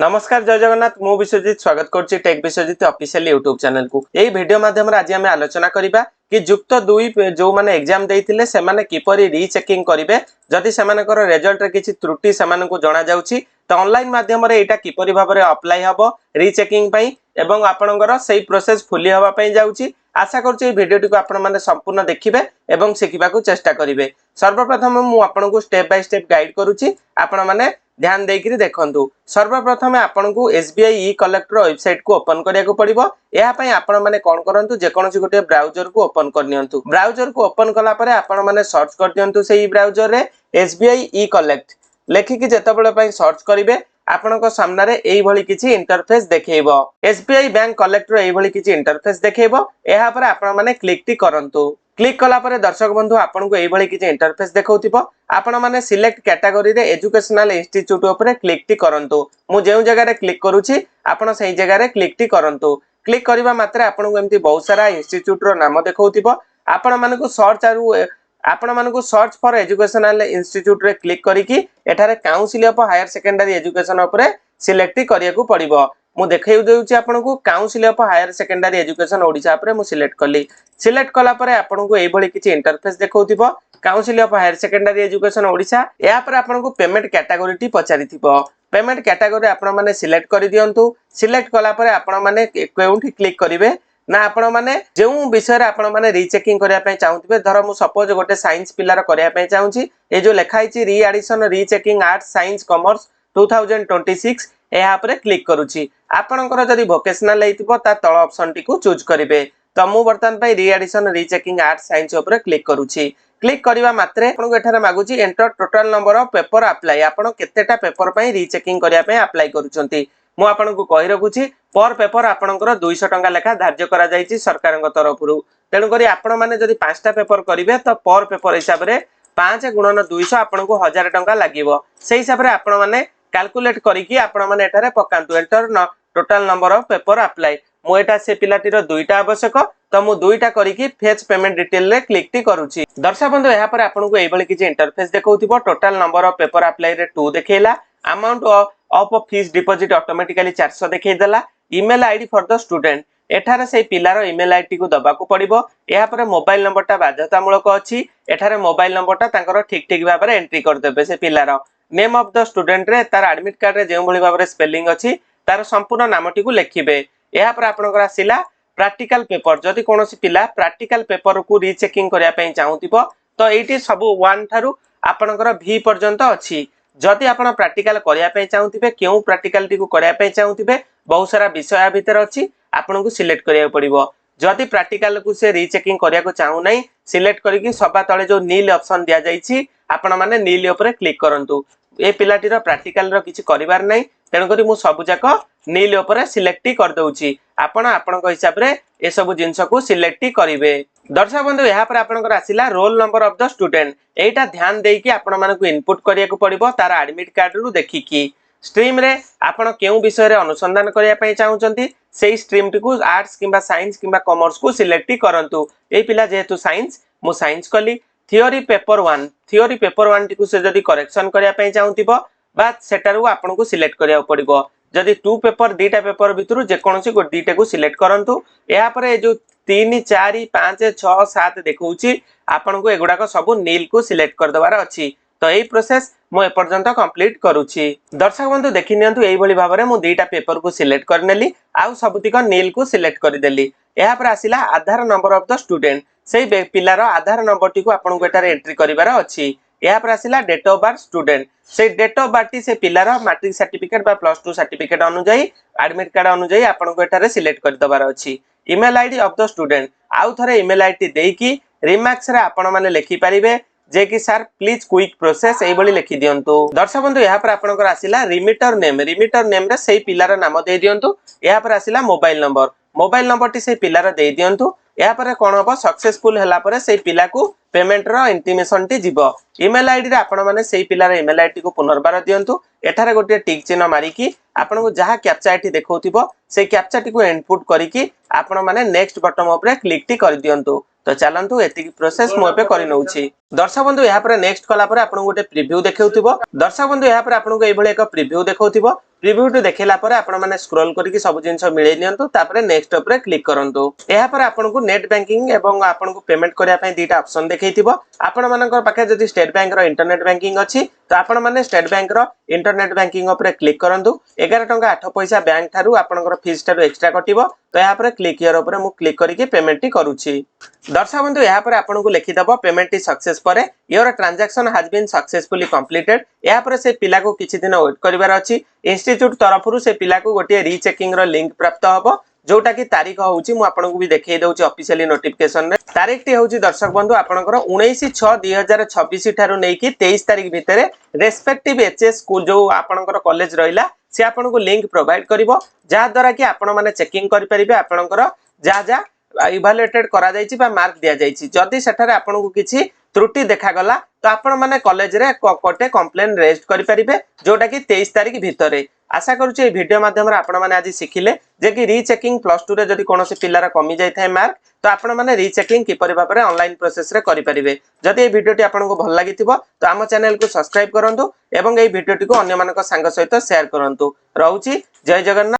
नमस्कार जय जगन्नाथ मु विश्वजित स्वागत करछि tech Biswajit official YouTube channel को। एई वीडियो माध्यम रे आज हम आलोचना करिबा कि युक्त 2 जो माने एग्जाम देइथिले से माने किपरि रीचेकिंग करिवे जदि सेमानकर रिजल्ट रे किछि त्रुटि सेमान को जणा जाउछि तो ऑनलाइन माध्यम रे एटा किपरि भाबरे अप्लाई हबो रीचेकिंग पई एवं आपनकर सेही प्रोसेस फुली हवा पई जाउछि। आशा करछि वीडियो टी को आपण माने संपूर्ण देखिबे एवं सिखिबा को चेष्टा करिवे। सर्वप्रथम मु आपण को स्टेप बाय स्टेप गाइड करूछि आपण माने ध्यान देकरी देखंतु। सर्वप्रथम आपण को एसबीआई ई कलेक्टर वेबसाइट को ओपन करिया को पड़िबो। एहा पई आपण माने कोन करंतु जे कोनोसी गोटे ब्राउजर को ओपन करनियंतु। ब्राउजर को ओपन कला परे आपण माने सर्च कर दियंतु सेही ब्राउजर रे एसबीआई ई कलेक्ट लेखि कि जेतबेले पई सर्च करिवे आपनको सामने रे एई भली किछि इंटरफेस देखेइबो। एसबीआई बैंक कलेक्टर एई भली किछि इंटरफेस देखेइबो। एहा पर आपण माने क्लिक टी करंतु। क्लिक कला परे दर्शक बंधु आपण को एई भली किछि इंटरफेस देखौथिबो। आपण माने सिलेक्ट कैटेगरी रे एजुकेशनल इंस्टीट्यूट ऊपर क्लिक टी करंतु। मु जेउ जगह रे क्लिक करूछि आपण सही जगह रे क्लिक टी करंतु। क्लिक करिबा मात्रे आपण को एम्ति बहुत सारा इंस्टीट्यूट रो नाम देखौथिबो। आपण माने को सर्च आरु आपण माने को सर्च फॉर एजुकेशनल इंस्टीट्यूट रे क्लिक करिकि एठारे council of higher secondary education ऊपर सिलेक्ट करिया को पड़िबो। मु देखाइ देउछि आपण को council of higher secondary education Odisha ऊपर मु सिलेक्ट कली। सिलेक्ट कला परे आपण को एई भली किछि इंटरफेस देखौथिबो। Council of higher secondary education Odisha या पर आपण को पेमेंट कैटेगरी टी पचारिथिबो। पेमेंट कैटेगरी आपण माने सिलेक्ट करि दियंतु। सिलेक्ट कला परे आपण माने केउंठी क्लिक करिवे ना आपण माने जेउ विषय रे आपण माने रीचेकिंग करिया पय चाहुथिबे। धर मु सपोज गोटे साइंस पिलार करिया पय चाहुछि ए जो लेखाइ छि readdition rechecking arts science commerce 2026 एहा पर क्लिक करूछि। आपनकर जदि वोकेशनल हेतिबो ता तळ ऑप्शन टी को चूज करिवे। तो मु वर्तमान पय readdition rechecking arts science ऊपर क्लिक करूछि। क्लिक करिवा मात्रे आपन को एठारे मागुची enter total number of paper apply. आपन केतेटा पेपर पय रीचेकिंग करिया पय अप्लाई करूचंती। मु आपन को कहि रखुची पर पेपर आपनकर 200 टंका लेखा धार्य करा जायछि सरकारक तरफरु। तेनु करी आपन माने जदि 5टा पेपर करिवे तो पर पेपर हिसाब रे 5 गुणन 200 आपन को 1000 टंका लागिवो। सेही हिसाब रे आपन माने कैलकुलेट करिकि आपन माने एठारे पकांतु enter total number of paper apply. मु एटा से पिलाटीर 2टा आवश्यक तो मु 2टा करिकि फेच पेमेंट डिटेल रे क्लिक टी करूची। दर्शक बंधु एहा पर आपन को एई भली किछि इंटरफेस देखौथिबो। Total number of paper apply रे 2 देखेला। Amount of fees deposit automatically 400 देखै देला। Email ID for the student एठारे से पिलार ईमेल आईडी को दबा को पड़िबो। एहा पर मोबाइल नंबरटा बाध्यतामूलक अछि। एठारे मोबाइल नंबरटा तांकर ठीक ठीक भाबरे एंट्री कर देबे। से पिलार नेम ऑफ द स्टूडेंट रे तार एडमिट कार्ड रे जेउ भली भाबरे स्पेलिंग अछि तार संपूर्ण नामटी को लिखिबे। एहा पर आपनकर आसिला प्रैक्टिकल पेपर। जदि कोनोसी पिला प्रैक्टिकल पेपर को रीचेकिंग करिया पय चाहुतिबो तो एठी सब 1 थारु आपनकर V पर्यंत अछि। जदि आपण प्रैक्टिकल करिया पय चाहुतिबे केउ प्रैक्टिकल टी को करिया पय चाहुतिबे बहुत सारा विषय भीतर अछि आपण को सिलेक्ट करिया पड़िबो। जदि प्रैक्टिकल को से रीचेकिंग करिया को चाहू नै सिलेक्ट करिकि सभा तळे जो नील ऑप्शन दिया जाईछि आपण माने नील ऊपर क्लिक करंतु। ए पिलाटीर प्रैक्टिकल रो किछि करिवार नै तेनु करी मु सब जाक नील ऊपर सिलेक्ट कर दउछि। आपण आपनक हिसाब रे ए सब जिंस को सिलेक्ट करिवे। दर्शक बंधु एहा पर आपनकर आसिला roll number of the student एटा ध्यान देई कि आपण माने को इनपुट करिया को पड़िबो तार एडमिट कार्ड रु देखि कि स्ट्रीम रे आपण केउ विषय रे अनुसंधान करिया पय चाहुचंती सेही स्ट्रीम टी को आर्ट्स किबा साइंस किबा कॉमर्स को सिलेक्ट करंतु। ए पिला जेहेतु साइंस मु साइंस कली। थ्योरी पेपर 1 टी को से जदी करेक्शन करिया पय चाहुतिबो बा सेटारु आपण को सिलेक्ट करिया पड़िबो। जदि 2 पेपर 2टा पेपर भितरु जे कोनोसी को 2टा को सिलेक्ट करंतु। एहा परे जो 3 4 5 6 7 देखौची आपण को एगुडा को सब नील को सिलेक्ट कर दबार अछि। तो एई प्रोसेस मु ए पर्यंत कंप्लीट करूची। दर्शक बंधु देखि नियंतु एई भली भाबरे मु 2टा पेपर को सिलेक्ट करनेली आउ सबतिक नील को सिलेक्ट कर देली। एहा पर आसिला आधार नंबर ऑफ द स्टूडेंट सेही पिलार आधार नंबर टी को आपण को एटारे एंट्री करिवार अछि। एहा पर आसिला डेट ऑफ बर्थ स्टूडेंट से डेट ऑफ बर्थ टी से पिलार मैट्रिक सर्टिफिकेट बा +2 सर्टिफिकेट अनुजाई एडमिट कार्ड अनुजाई आपण को एटारे सिलेक्ट कर दबार अछि। Email ID of the student आउ थरे ईमेल आईडी देई कि रिमार्क्स रे आपण माने लिखि परिबे जे कि सर प्लीज क्विक प्रोसेस एई भली लिखि दियंतु। दर्शक बंधु एहा पर आपनकर आसिला रिमिटर नेम रे सेही पिलार नाम दे दियंतु। एहा पर आसिला मोबाइल नंबर टी सेही पिलार दे दियंतु। एहा पर कोन हबो सक्सेसफुल हला पर सेही पिला को पेमेंट रो इंटिमेशन टी जिवो। ईमेल आईडी रे आपण माने सेही पिलार ईमेल आईडी को पुनर्बार दियंतु। एठारे गोटे टिक चिन्ह मारी कि आपण को जहा कैप्चा एठी देखौतिबो से कैप्चा टी को इनपुट करिकि आपण माने नेक्स्ट बटन ऊपर क्लिक टी कर दियंतु। तो चलंतु एति प्रोसेस मु एबे करि नउछि। दर्शक बंधु एहा पर नेक्स्ट कला पर आपण गोटे प्रीव्यू देखौतिबो। दर्शक बंधु एहा पर आपण को एई भली एक प्रीव्यू देखौतिबो। प्रिव्यू देखला पर आपण माने स्क्रॉल करके सब जिंस मिले नियंतु तापर नेक्स्ट ऊपर क्लिक करंतु एहा पर आपन को नेट बैंकिंग एवं आपन को पेमेंट करिया पय दीटा ऑप्शन देखैथिबो आपण मानकर पाखे जदि स्टेट बैंक रो इंटरनेट बैंकिंग अछि तो आपण माने स्टेट बैंक रो इंटरनेट बैंकिंग ऊपर क्लिक करंतु 11 टंका 8 पैसा बैंक थारु आपनकर फीस थारु एक्स्ट्रा कटिबो तो यहाँ पर क्लिक हियर ऊपर मु क्लिक करके पेमेंट टी करूची दर्शक बंधु यहाँ पर आपन को लिखि दबो पेमेंट टी सक्सेस परे your transaction has been successfully completed यहाँ पर से पिला को किछि दिन वेट करिवार अछि इंस्टीट्यूट तरफरु से पिला को गोटे रीचेकिंग रो लिंक प्राप्त हबो जोटा की तारीख होउची मु आपन को भी देखै दउची ऑफिशियली नोटिफिकेशन रे तारीख टी होउची दर्शक बंधु आपनकर 19/6/2026 ठारु नै की 23 तारीख भितरे रेस्पेक्टिव एचएस स्कूल जो आपनकर कॉलेज रहिला से आपन को लिंक प्रोवाइड करिवो जा द्वारा कि आपण माने चेकिंग करि परिबे आपनकर जा जा इवैल्यूएटेड करा जायछि बा मार्क दिया जायछि जदि सेठारे आपन को किछि त्रुटि देखा गला तो आपण माने कॉलेज रे कोटे कंप्लेन रेजिस्ट करि परिबे जोटा कि 23 तारीख भितरे आशा करूछि ए वीडियो माध्यम रे आपण माने आज सिखिले जे कि रीचेकिंग प्लस 2 रे जदि कोनोसी पिल्लार कमी जाय थाए मार्क तो आपण माने रीचेकिंग किपरि भाबरे ऑनलाइन प्रोसेस रे करि परिबे जदि ए वीडियोटी आपण को भल लागिथिबो तो आम चैनल को सब्सक्राइब करंतु एवं ए वीडियोटी को अन्य मानक संग सहित शेयर करंतु रहउछि जय जगन्नाथ।